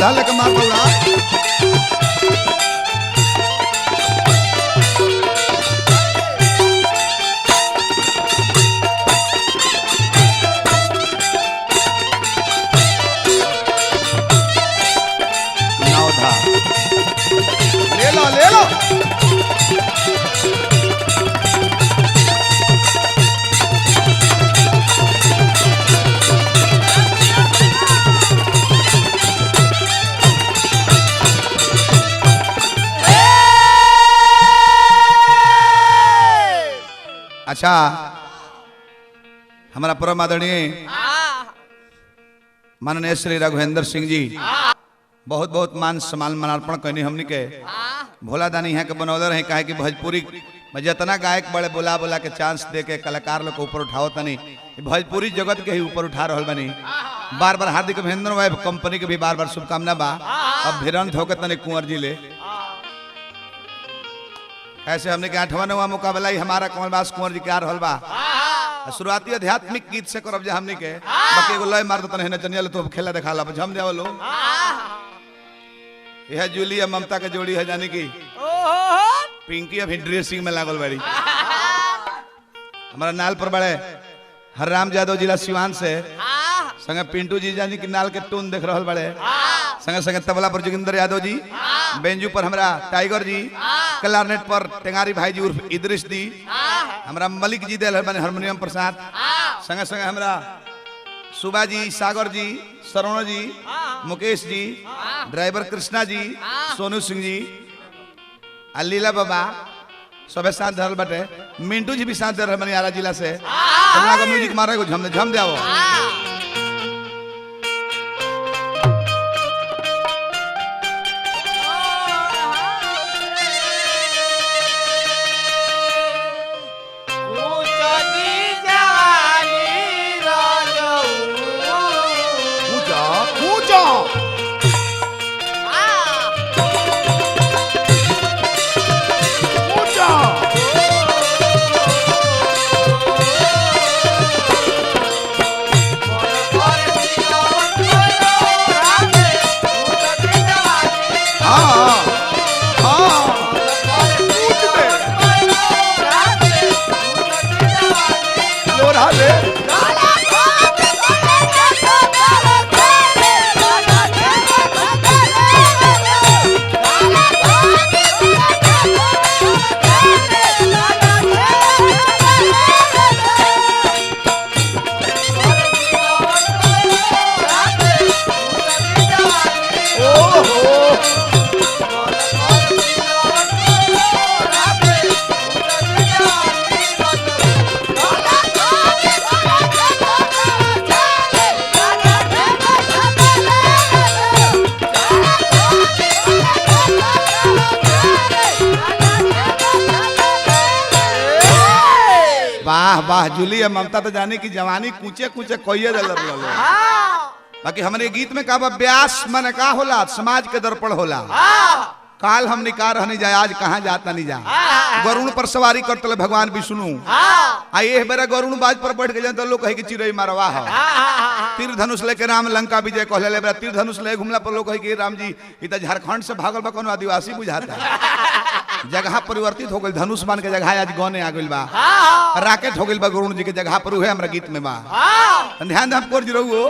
दुल्हा लेके मार पौड़ा ले लो ले लो अच्छा हमारा परम आदरणीय माननीय श्री रघुवेंद्र सिंह जी बहुत बहुत मान सम्मान मनार्पण कहनी हमनी के भोला दानी यहाँ के बनौले रहे कहे कि भोजपुरी में जितना गायक बड़े बोला बोला के चांस दे के कलाकार लोग को ऊपर उठाओ तनी भोजपुरी जगत के ही ऊपर उठा रहा बनी बार बार हार्दिक अभिनंदन भाई कंपनी के भी बार बार शुभकामना बा अब भिरंत होकर तनी कुंवर जी ले ऐसे हमने के 8वां 9वां मुकाबला ही हमारा कमलबास कुंवर जी के आ रहल बा शुरुआती आध्यात्मिक गीत से करब जे हमनी के बाकी एगो लय मार दो तने चनिया तो खेला दिखा ला झम देव लो यह जूली या ममता के जोड़ी है जाने की पिंकी अभी ड्रेसिंग में लागल बड़ी हमारा नाल पर बड़े हरराम यादव जिला सिवान से संगे पिंटू जी जानी की नाल के टून देख रहल बड़े संगे संगे तबला पर जोगिंदर यादव जी बेंजू पर हमरा टाइगर जी क्लारनेट पर टेंगारी भाई जी उर्फ इदरिस दी हमरा मलिक जी देल बने हारमोनियम प्रसाद संगे संगे हमरा सुबा जी सागर जी सरोण जी मुकेश जी ड्राइवर कृष्णा जी सोनू सिंह जी लीला बाबा सबे साथ धरल बटे मिंटू जी भी साथ दे रहे मनियारा जिला से का म्यूजिक मारे को झम दे आओ वाह जूली ममता तो जाने की जवानी कूचे कूचे कोई बाकी हमारे गीत में का व्यास मन का होला समाज के दर्पण होला काल हम निकार रहने जाए आज कहाँ जाता नहीं जा गरुण पर सवारी करते भगवान विष्णु ये बेरा गरुण बाज पर बैठ गए तो लोग कहे कि चिड़ई मारवा है तीर धनुष लेके राम लंका विजय कहले बेरा तीर धनुष ले घुमला पर लोग कहे कि राम जी इतना झारखंड से भागल बा कोनो आदिवासी बुझाता जगह परिवर्तित हो गई धनुष मान के जगह आज गौने आ गई बा राकेट हो गई बा गरुण जी के जगह पर हुए हमरा गीत में बा ध्यान दे हमको जरूर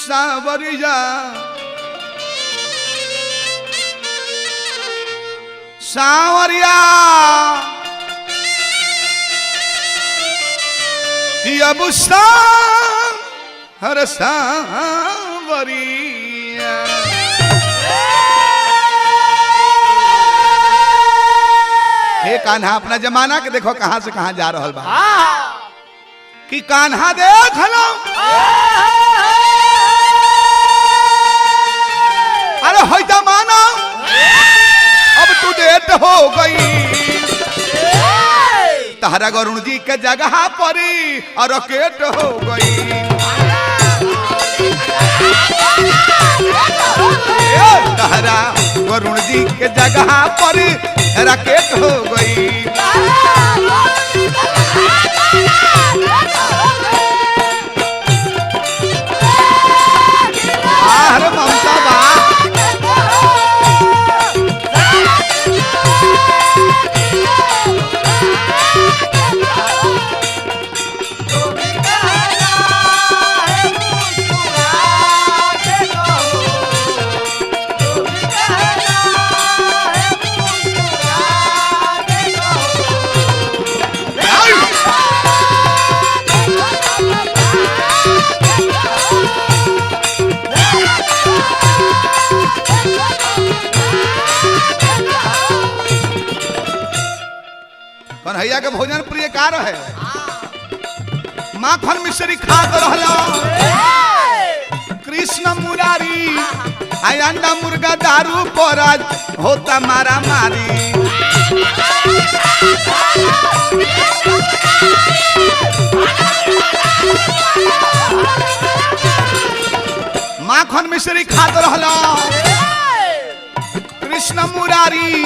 सावरिया सावरिया अब हर सावरिया हे कान्हा अपना जमाना के देखो कहां से कहां जा रहा बा कि कान्हा देख लो अरे हो जमाना अब तू डेट हो गई तारा गरुण जी के जगह पर और रकेट हो गई तारा गरुण जी के जगह पर रकेट हो गई कन्हैया के भोजन प्रिय का रहे माखन मिश्री खात रहला कृष्ण मुरारी आई अंडा मुर्गा दारू पराज होता मारा मारी माखन मिश्री खात रहला कृष्ण मुरारी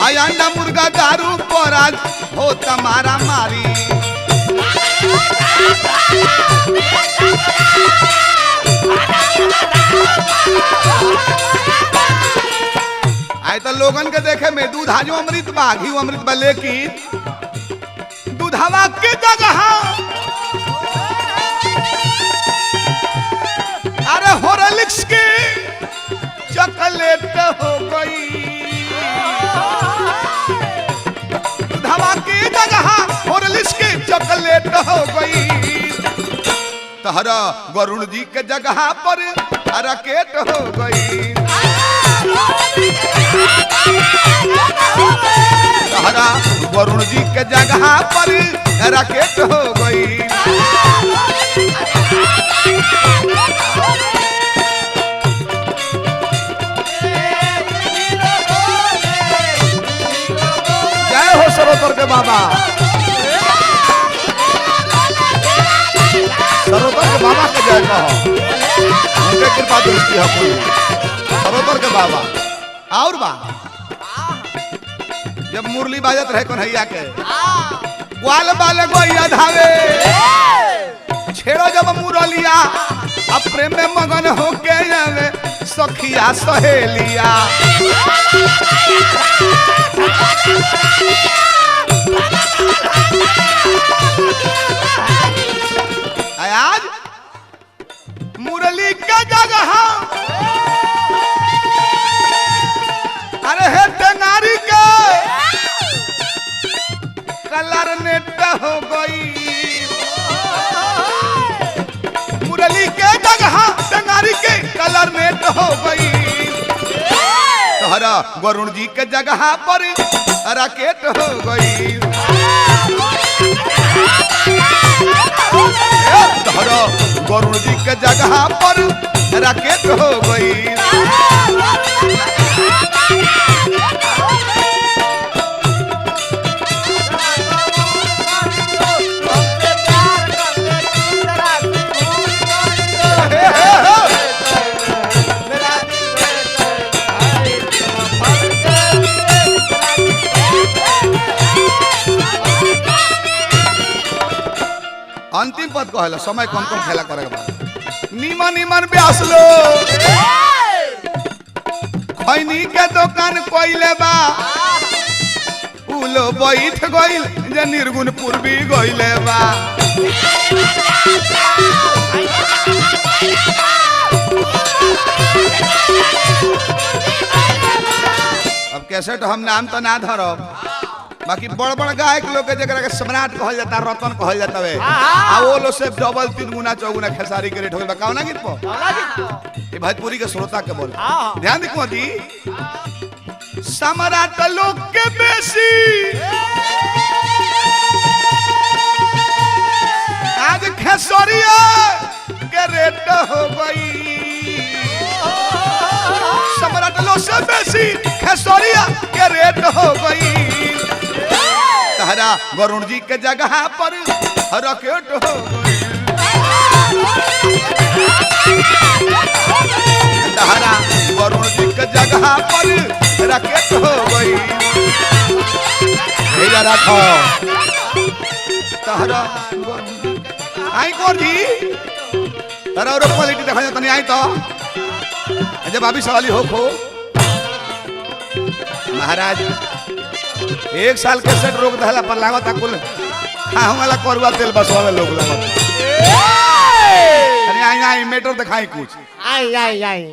आई अंडा मुर्गा दारू पराज होता मारा मारी आए तो लोगन के देखे में दूध जो अमृत बा घी अमृत बा लेकिन दूधवा के जगह अरे हॉर्लिक्स की चॉकलेट हो गई दूधवा की जगह हॉर्लिक्स की चॉकलेट हो गई तहरा वरुण जी के जगह पर रकेट हो गई तहरा वरुण जी के जगह पर रकेट हो गई जय हो सरोवर के बाबा सरोवर के बाबा के जय कहो उनके कृपा दृष्टि है कोई सरोवर के बाबा और बा जब मुरली बाजत रहे कन्हैया के ग्वाल बाले गोइया धावे छेड़ो जब मुरलिया अब प्रेम में मगन होके जावे सखिया सहेलिया आज मुरली का जगह अरे है टेंगारी के कलर नेट हो गई मुरली के जगह टेंगारी के कलर नेट हो गई तोहरा वरुण जी के जगह पर रकेट हो गई तोहरा वरुण जी के जगह पर रकेट हो गई अंतिम पद कहला समय कम कम खेला करे के बाद नीमन नीमन ब्यास लो खैनी के दुकान कोइले बा उलो बैठ गइल जे निर्गुण पूर्वी गइले बा अब कैसेट हम नाम तो ना धरब बाकी बड़ बड़ गायक लोग के जगह के सम्राट कहल जाता रतन कहल जाता है आ वो लोग से डबल 3 गुना 4 गुना खेसारी के रेट होल बा कौना गीत पर ये भोजपुरी के श्रोता के बोल ध्यान देखो दी सम्राट लोग के बेसी आज खेसरिया के रेट हो गई सम्राट लोग से बेसी खेसरिया के रेट हो गई तहरा वरुण जी के जगह पर रकेट हो गई तहरा वरुण जी के जगह पर रकेट हो गई रखो तहरा आई कौन जी तारा और क्वालिटी देखा जाता नहीं आई तो जब अभी सवाली हो खो महाराज 1 साल के सेट रोक दहला पर लागत कुल खाहू वाला करुआ तेल बसवावे लोग लागत अरे आई आई मेटर दिखाई कुछ आई आई आई